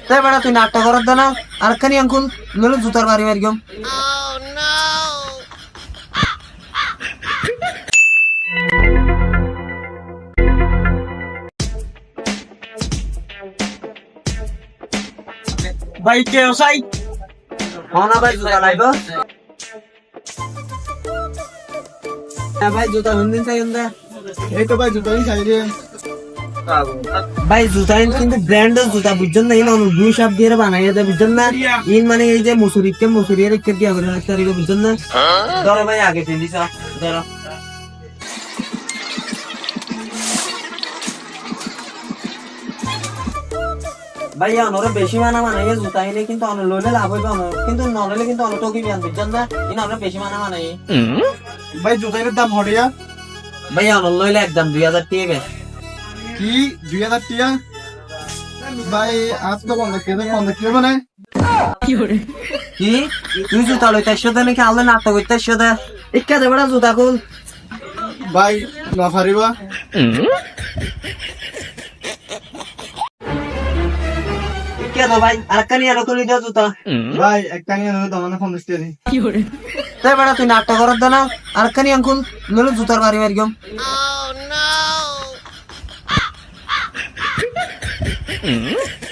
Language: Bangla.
তাই বেড়া তুই নাটক করার দে না আরেকখানি আঙ্কুল নলে জুতার বাড়ি মারি গম ভাই কে ওসাই না ভাই জুতা লাইব ভাই জুতা হুন্দিন চাই হুন্দা এই তো ভাই জুতাই চাই রে ভাই জুতা কিন্তু ব্র্যান্ডের জুতা বুঝছেন না ইন দুই সাপ দিয়ে বানাইয়া দেয় বুঝছেন না ইন মানে এই যে মুসুরি রেখে দিয়া করে রাখতে পারিব বুঝছেন না ধরো ভাই আগে চিন্দিস ধরো ভাই অনরে বেশি মানা মানাই জুতা এনে কিন্তু অন লইলে লাভ হইবে অন কিন্তু নললে কিন্তু অন টকি বিয়ান বুঝছেন না ইন আমরা বেশি মানা মানাই ভাই জুতাইয়ের দাম হরিয়া ভাই অন লইলে একদম 2000 টাকা কি 2000 টাকা ভাই আজ তো বন্ধ কি মানে কি তুই জুতা লইতে সাথে নাকি আল্লাহ নাটক করতে সাথে ইক্কা দে বড় জুতা খুল ভাই না পারিবা ইক্কা দো ভাই আরেকখানি আর খুলি দাও জুতা ভাই একটা নিয়ে নাও দমানে 50 টাকা দি তাই বড় তুই নাটক করার দে না আরেকখানি আঙ্কুল নলে জুতার বাড়ি মারি গম Oh no!